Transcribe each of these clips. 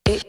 Hey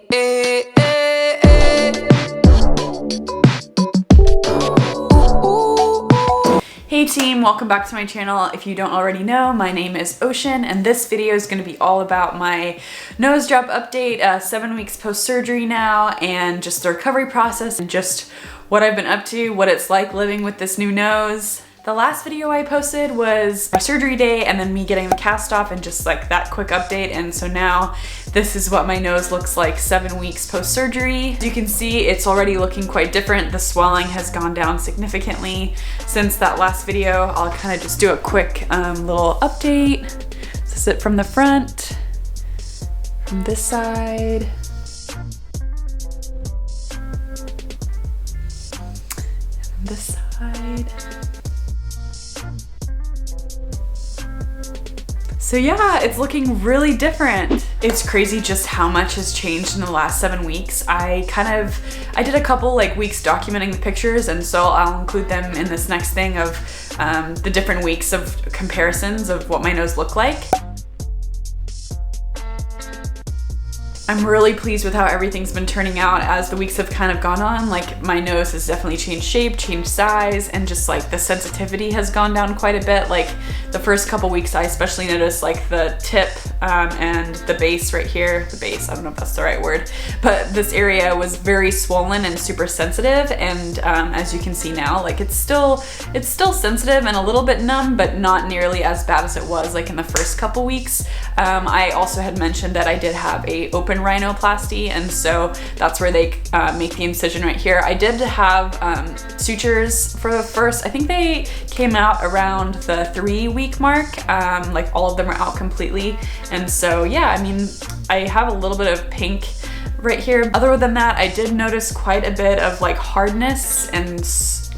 team, welcome back to my channel. If you don't already know, my name is Ocean and this video is going to be all about my nose job update, 7 weeks post-surgery now, and just the recovery process and just what I've been up to, what it's like living with this new nose. The last video I posted was my surgery day and then me getting the cast off and just like that quick update, and so now this is what my nose looks like 7 weeks post-surgery. As you can see, it's already looking quite different. The swelling has gone down significantly since that last video. I'll kind of just do a quick little update. This is it from the front, from this side. And this side. So yeah, it's looking really different. It's crazy just how much has changed in the last 7 weeks. I did a couple like weeks documenting the pictures, and so I'll include them in this next thing of the different weeks of comparisons of what my nose looked like. I'm really pleased with how everything's been turning out as the weeks have kind of gone on. Like my nose has definitely changed shape, changed size, and just like the sensitivity has gone down quite a bit. Like the first couple weeks I especially noticed like the tip and the base right here, the base, I don't know if that's the right word, but this area was very swollen and super sensitive, and as you can see now, like it's still sensitive and a little bit numb, but not nearly as bad as it was like in the first couple weeks. I also had mentioned that I did have a open rhinoplasty, and so that's where they make the incision right here. I did have sutures for the first, I think they came out around the 3-week mark, like all of them are out completely, and so yeah, I mean, I have a little bit of pink right here. Other than that, I did notice quite a bit of like hardness and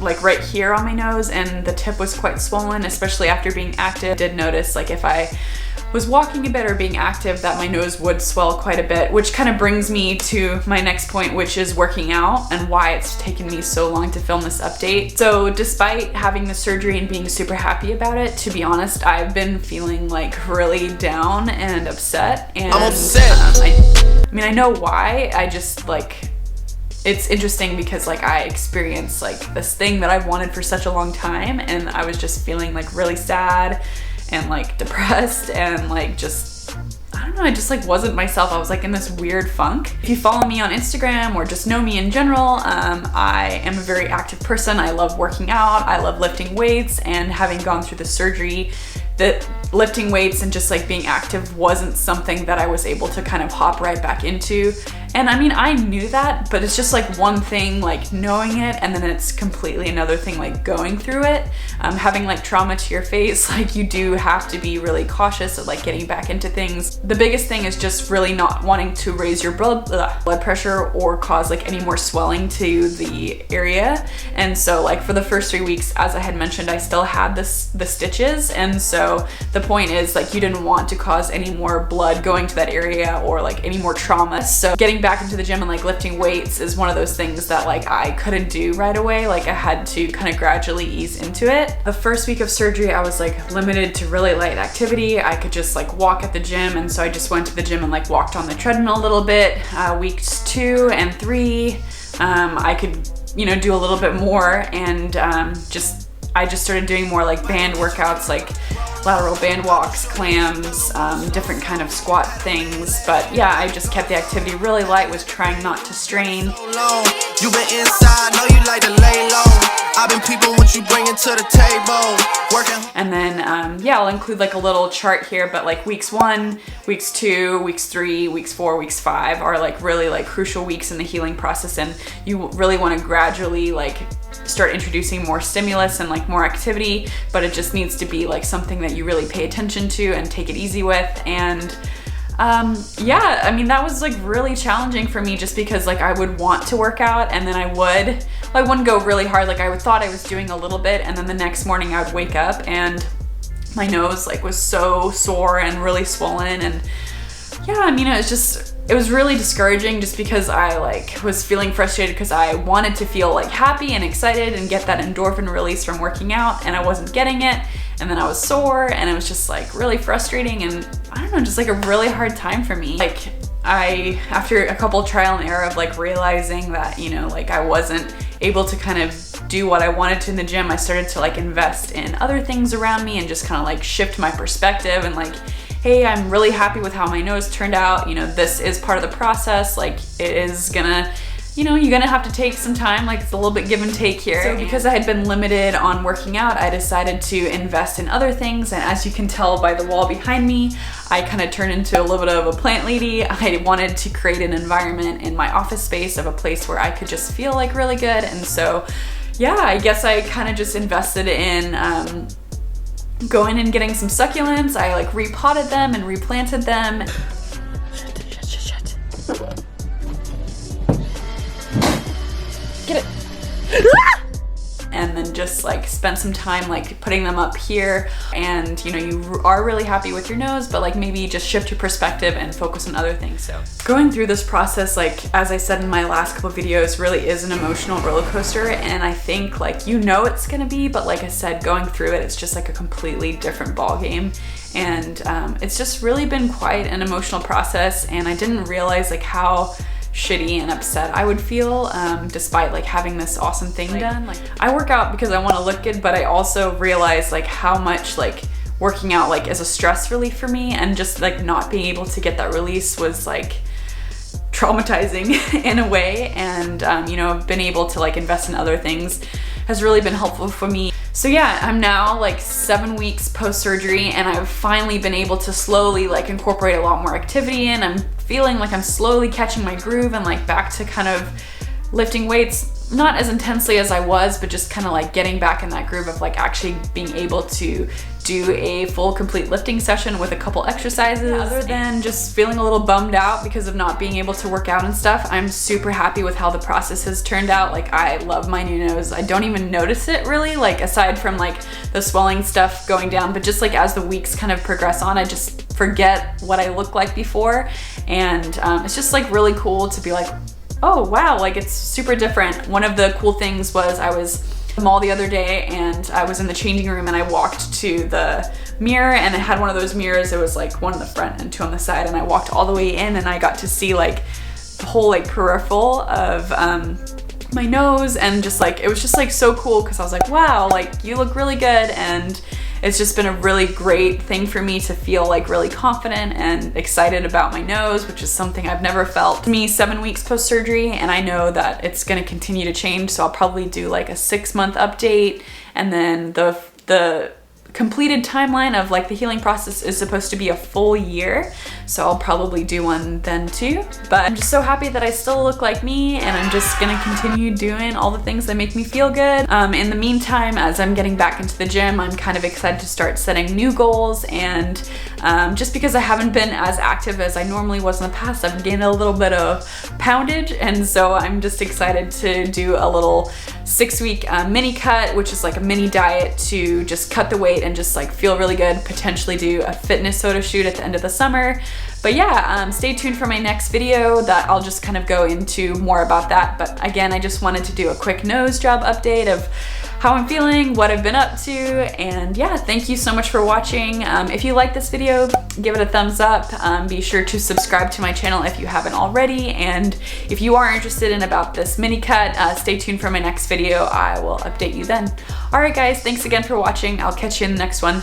like right here on my nose, and the tip was quite swollen, especially after being active. I did notice like if I was walking a bit or being active that my nose would swell quite a bit, which kind of brings me to my next point, which is working out and why it's taken me so long to film this update. So despite having the surgery and being super happy about it, to be honest, I've been feeling like really down and upset, and I'm upset. I mean, I know why. I just like, it's interesting because like I experienced like this thing that I've wanted for such a long time, and I was just feeling like really sad and like depressed and like just, I don't know, I just like wasn't myself. I was like in this weird funk. If you follow me on Instagram or just know me in general, I am a very active person. I love working out, I love lifting weights, and having gone through the surgery, that lifting weights and just like being active wasn't something that I was able to kind of hop right back into. And I mean, I knew that, but it's just like one thing like knowing it, and then it's completely another thing like going through it. Having like trauma to your face, like you do have to be really cautious of like getting back into things. The biggest thing is just really not wanting to raise your blood pressure or cause like any more swelling to the area. And so like for the first 3 weeks, as I had mentioned, I still had the stitches, and so the point is like you didn't want to cause any more blood going to that area or like any more trauma. So getting back into the gym and like lifting weights is one of those things that like I couldn't do right away. Like I had to kind of gradually ease into it. The first week of surgery, I was like limited to really light activity. I could just like walk at the gym, and so I just went to the gym and like walked on the treadmill a little bit. Weeks 2 and 3, I could, you know, do a little bit more, and I just started doing more like band workouts, like lateral band walks, clams, different kind of squat things. But yeah, I just kept the activity really light, was trying not to strain. You been inside, know you like to lay low. I've been people what you bringing to the table. Working. And then yeah, I'll include like a little chart here, but like weeks 1, weeks 2, weeks 3, weeks 4, weeks 5 are like really like crucial weeks in the healing process, and you really want to gradually like start introducing more stimulus and like more activity, but it just needs to be like something that you really pay attention to and take it easy with. And yeah, I mean, that was like really challenging for me, just because like I would want to work out, and then I wouldn't go really hard. Like I thought I was doing a little bit, and then the next morning I would wake up and my nose like was so sore and really swollen. And yeah, I mean, it was really discouraging, just because I like was feeling frustrated because I wanted to feel like happy and excited and get that endorphin release from working out, and I wasn't getting it. And then I was sore, and it was just like really frustrating, and I don't know, just like a really hard time for me. Like after a couple trial and error of like realizing that, you know, like I wasn't able to kind of do what I wanted to in the gym, I started to like invest in other things around me and just kind of like shift my perspective and like, hey, I'm really happy with how my nose turned out. You know, this is part of the process. Like it is gonna, you know, you're gonna have to take some time, like it's a little bit give and take here. So because I had been limited on working out, I decided to invest in other things. And as you can tell by the wall behind me, I kind of turned into a little bit of a plant lady. I wanted to create an environment in my office space of a place where I could just feel like really good. And so, yeah, I guess I kind of just invested in going and getting some succulents. I like repotted them and replanted them. Get it. And then just like spent some time like putting them up here. And you know, you are really happy with your nose, but like maybe just shift your perspective and focus on other things. So going through this process, like as I said in my last couple videos, really is an emotional roller coaster. And I think like, you know, it's gonna be, but like I said, going through it, it's just like a completely different ball game. And it's just really been quite an emotional process. And I didn't realize like how shitty and upset I would feel despite like having this awesome thing done. Like I work out because I want to look good, but I also realize like how much like working out like is a stress relief for me, and just like not being able to get that release was like traumatizing in a way. And you know, been able to like invest in other things has really been helpful for me. So yeah, I'm now like 7 weeks post-surgery, and I've finally been able to slowly like incorporate a lot more activity in. I'm feeling like I'm slowly catching my groove and like back to kind of lifting weights, not as intensely as I was, but just kind of like getting back in that groove of like actually being able to do a full complete lifting session with a couple exercises. Other than just feeling a little bummed out because of not being able to work out and stuff, I'm super happy with how the process has turned out. Like I love my new nose. I don't even notice it really, like aside from like the swelling stuff going down, but just like as the weeks kind of progress on, I just forget what I looked like before. And it's just like really cool to be like, oh wow, like it's super different. One of the cool things was I was at the mall the other day and I was in the changing room and I walked to the mirror, and it had one of those mirrors. It was like one in the front and two on the side, and I walked all the way in and I got to see like the whole like peripheral of my nose, and just like it was just like so cool because I was like, wow, like you look really good. And it's just been a really great thing for me to feel like really confident and excited about my nose, which is something I've never felt. To me, 7 weeks post-surgery, and I know that it's gonna continue to change, so I'll probably do like a 6-month update, and then the completed timeline of like the healing process is supposed to be a full year, so I'll probably do one then too. But I'm just so happy that I still look like me, and I'm just gonna continue doing all the things that make me feel good. In the meantime, as I'm getting back into the gym, I'm kind of excited to start setting new goals, and just because I haven't been as active as I normally was in the past, I've gained a little bit of poundage, and so I'm just excited to do a little 6-week mini cut, which is like a mini diet to just cut the weight and just like feel really good, potentially do a fitness photo shoot at the end of the summer. But yeah, stay tuned for my next video that I'll just kind of go into more about that. But again, I just wanted to do a quick nose job update of how I'm feeling, what I've been up to, and yeah, thank you so much for watching. If you like this video, give it a thumbs up. Be sure to subscribe to my channel if you haven't already, and if you are interested in about this mini cut, stay tuned for my next video. I will update you then. All right guys, thanks again for watching. I'll catch you in the next one.